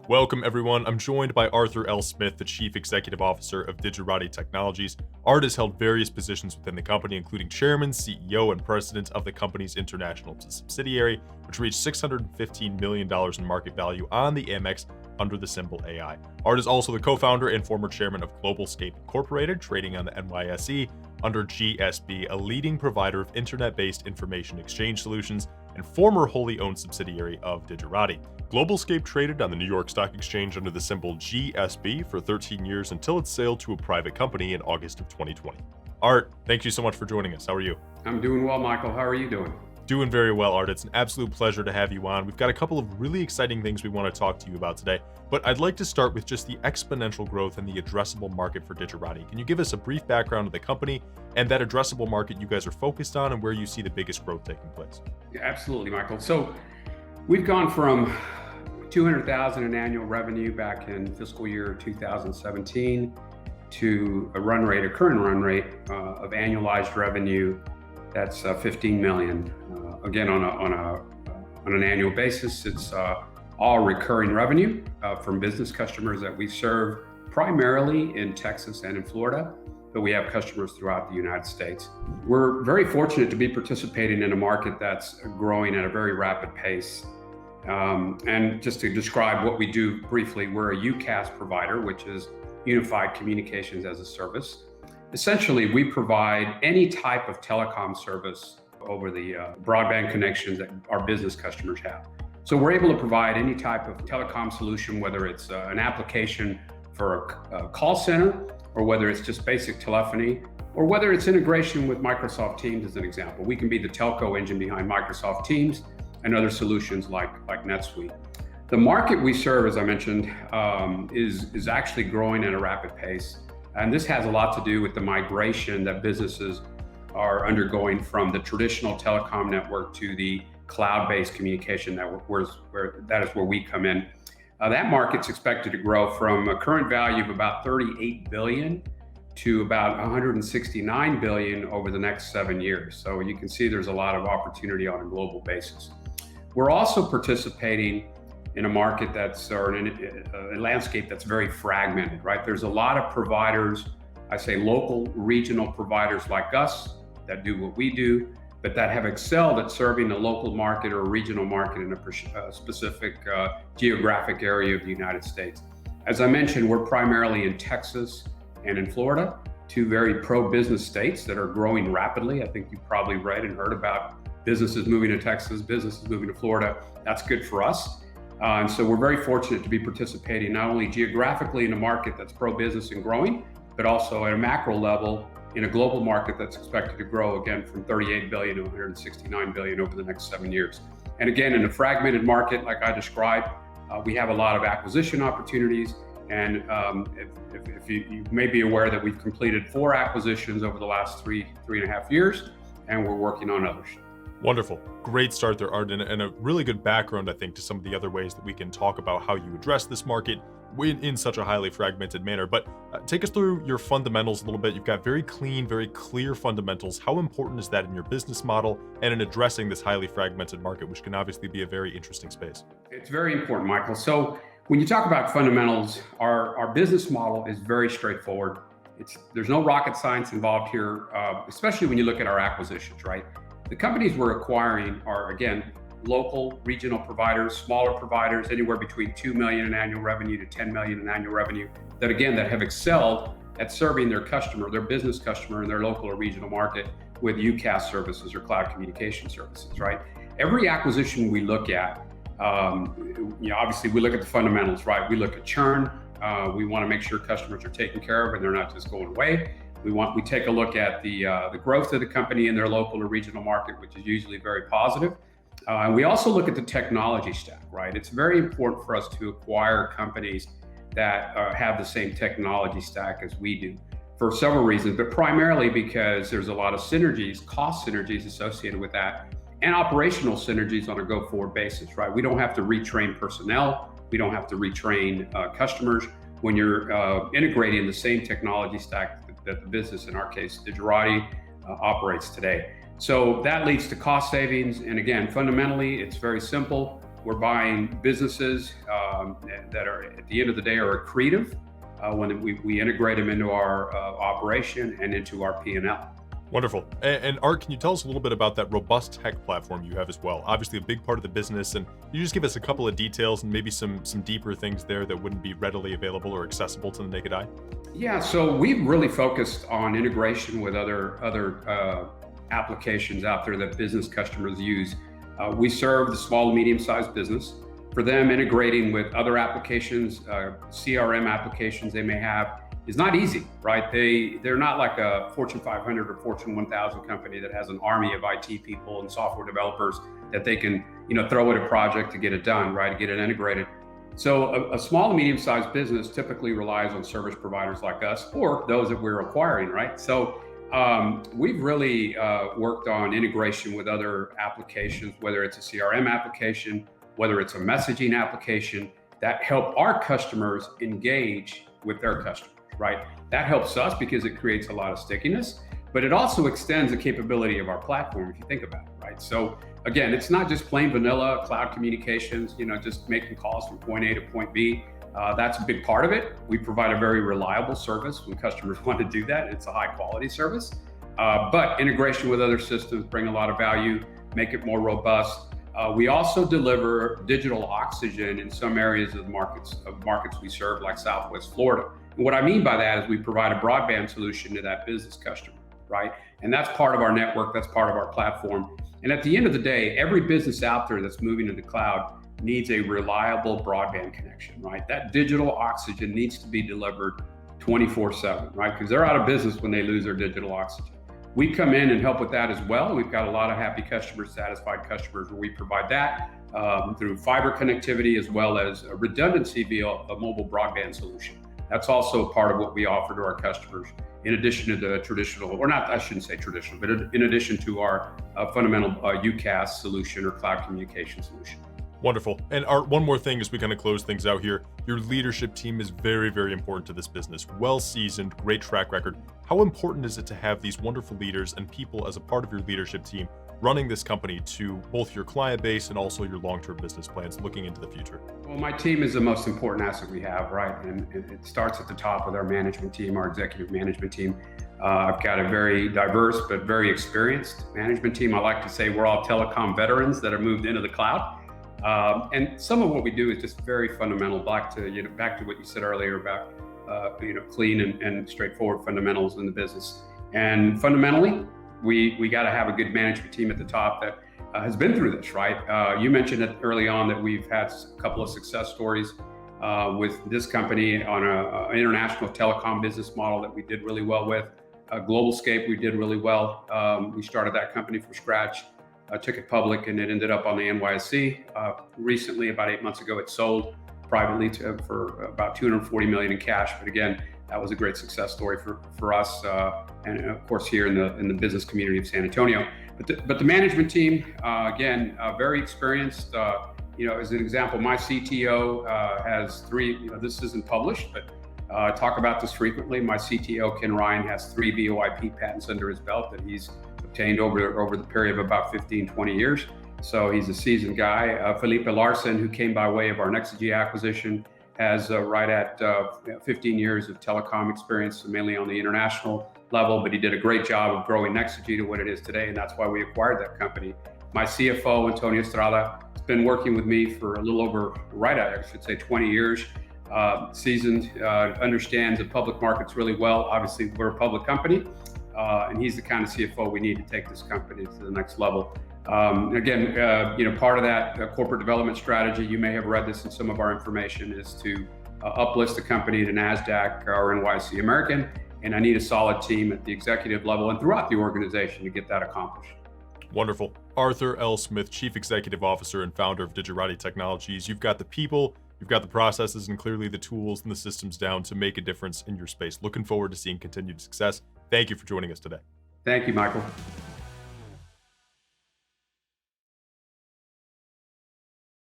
Welcome, everyone. I'm joined by Arthur L. Smith, the Chief Executive Officer of Digerati Technologies. Art has held various positions within the company, including Chairman, CEO, and President of the company's international subsidiary, which reached $615 million in market value on the Amex under the symbol AI. Art is also the co-founder and former chairman of GlobalScape Incorporated, trading on the NYSE under GSB, a leading provider of internet-based information exchange solutions and former wholly owned subsidiary of Digerati. GlobalScape traded on the New York Stock Exchange under the symbol GSB for 13 years until its sale to a private company in August of 2020. Art, thank you so much for joining us. How are you? I'm doing well, Michael. How are you doing? Doing very well, Art. It's an absolute pleasure to have you on. We've got a couple of really exciting things we want to talk to you about today, but I'd like to start with just the exponential growth in the addressable market for Digerati. Can you give us a brief background of the company and that addressable market you guys are focused on and where you see the biggest growth taking place? Yeah, absolutely, Michael. So we've gone from 200,000 in annual revenue back in fiscal year 2017 to a current run rate of annualized revenue that's 15 million. Again, on an annual basis, it's all recurring revenue from business customers that we serve primarily in Texas and in Florida, but we have customers throughout the United States. We're very fortunate to be participating in a market that's growing at a very rapid pace. And just to describe what we do briefly, we're a UCaaS provider, which is Unified Communications as a Service. Essentially, we provide any type of telecom service over the broadband connections that our business customers have. So we're able to provide any type of telecom solution, whether it's an application for a call center, or whether it's just basic telephony, or whether it's integration with Microsoft Teams as an example. We can be the telco engine behind Microsoft Teams and other solutions like NetSuite. The market we serve, as I mentioned, is actually growing at a rapid pace. And this has a lot to do with the migration that businesses are undergoing from the traditional telecom network to the cloud-based communication network, that is where we come in. That market's expected to grow from a current value of about 38 billion to about 169 billion over the next 7 years. So you can see there's a lot of opportunity on a global basis. We're also participating in a market or a landscape that's very fragmented, right? There's a lot of providers, I say local, regional providers like us that do what we do, but that have excelled at serving a local market or a regional market in a specific geographic area of the United States. As I mentioned, we're primarily in Texas and in Florida, two very pro-business states that are growing rapidly. I think you've probably read and heard about businesses moving to Texas, businesses moving to Florida. That's good for us. And so we're very fortunate to be participating not only geographically in a market that's pro-business and growing, but also at a macro level in a global market that's expected to grow again from 38 billion to 169 billion over the next 7 years. And again, in a fragmented market like I described, we have a lot of acquisition opportunities. And if you may be aware that we've completed 4 acquisitions over the last three and a half years, and we're working on others. Wonderful. Great start there, Art, and a really good background, I think, to some of the other ways that we can talk about how you address this market in such a highly fragmented manner. But take us through your fundamentals a little bit. You've got very clean, very clear fundamentals. How important is that in your business model and in addressing this highly fragmented market, which can obviously be a very interesting space? It's very important, Michael. So when you talk about fundamentals, our business model is very straightforward. There's no rocket science involved here, especially when you look at our acquisitions, right? The companies we're acquiring are, again, local, regional providers, smaller providers, anywhere between 2 million in annual revenue to 10 million in annual revenue, that have excelled at serving their business customer in their local or regional market with UCaaS services or cloud communication services, right? Every acquisition we look at, obviously we look at the fundamentals, right? We look at churn. We want to make sure customers are taken care of and they're not just going away. We take a look at the growth of the company in their local or regional market, which is usually very positive. And we also look at the technology stack, right? It's very important for us to acquire companies that have the same technology stack as we do for several reasons, but primarily because there's a lot of cost synergies associated with that, and operational synergies on a go-forward basis, right? We don't have to retrain personnel. We don't have to retrain customers when you're integrating the same technology stack that the business, in our case, Digerati, operates today. So that leads to cost savings. And again, fundamentally, it's very simple. we're buying businesses that are, at the end of the day, are accretive when we integrate them into our operation and into our P&L. Wonderful. And Art, can you tell us a little bit about that robust tech platform you have as well? Obviously a big part of the business, and you just give us a couple of details and maybe some deeper things there that wouldn't be readily available or accessible to the naked eye? Yeah, so we've really focused on integration with other applications out there that business customers use. We serve the small and medium-sized business. For them, integrating with other applications, CRM applications they may have, is not easy, right? They're not like a Fortune 500 or Fortune 1000 company that has an army of IT people and software developers that they can, throw at a project to get it done, right? To get it integrated. So a small and medium-sized business typically relies on service providers like us or those that we're acquiring, right? So we've really worked on integration with other applications, whether it's a CRM application, whether it's a messaging application, that help our customers engage with their customers, right? That helps us because it creates a lot of stickiness, but it also extends the capability of our platform, if you think about it, right? So again, it's not just plain vanilla cloud communications, just making calls from point A to point B. That's a big part of it. We provide a very reliable service when customers want to do that. It's a high quality service, but integration with other systems bring a lot of value, make it more robust. We also deliver digital oxygen in some areas of markets we serve, like Southwest Florida. And what I mean by that is we provide a broadband solution to that business customer, right? And that's part of our network, that's part of our platform. And at the end of the day, every business out there that's moving to the cloud needs a reliable broadband connection, right? That digital oxygen needs to be delivered 24/7, right? Because they're out of business when they lose their digital oxygen. We come in and help with that as well. We've got a lot of happy customers, satisfied customers, where we provide that through fiber connectivity as well as redundancy via a mobile broadband solution. That's also part of what we offer to our customers, in addition to the traditional, or not, I shouldn't say traditional, but in addition to our fundamental UCaaS solution or cloud communication solution. Wonderful. And Art, one more thing as we kind of close things out here. Your leadership team is very, very important to this business. Well-seasoned, great track record. How important is it to have these wonderful leaders and people as a part of your leadership team running this company to both your client base and also your long-term business plans looking into the future? Well, my team is the most important asset we have, right? And it starts at the top with our management team, our executive management team. I've got a very diverse but very experienced management team. I like to say we're all telecom veterans that have moved into the cloud. And some of what we do is just very fundamental, back to what you said earlier about clean and straightforward fundamentals in the business. And fundamentally, we got to have a good management team at the top that has been through this, right? You mentioned it early on that we've had a couple of success stories with this company on an international telecom business model that we did really well with. Globalscape, we did really well. We started that company from scratch. Took it public, and it ended up on the NYSE. Recently, about 8 months ago, it sold privately for about $240 million in cash. But again, that was a great success story for us, and of course here in the business community of San Antonio. But the management team, again, very experienced. As an example, my CTO has three. This isn't published, but I talk about this frequently. My CTO, Ken Ryan, has 3 VoIP patents under his belt that he's obtained over the period of about 15-20 years. So he's a seasoned guy. Felipe Larson, who came by way of our Nexigi acquisition, has right at 15 years of telecom experience, mainly on the international level, but he did a great job of growing Nexigi to what it is today, and that's why we acquired that company. My CFO, Antonio Estrada, has been working with me for a little over, 20 years. Seasoned, understands the public markets really well. Obviously, we're a public company, and he's the kind of CFO we need to take this company to the next level. Again, part of that corporate development strategy, you may have read this in some of our information, is to uplist the company to NASDAQ or NYSE American, and I need a solid team at the executive level and throughout the organization to get that accomplished. Wonderful. Arthur L. Smith, Chief Executive Officer and founder of Digerati Technologies. You've got the people, you've got the processes, and clearly the tools and the systems down to make a difference in your space. Looking forward to seeing continued success. Thank you for joining us today. Thank you, Michael.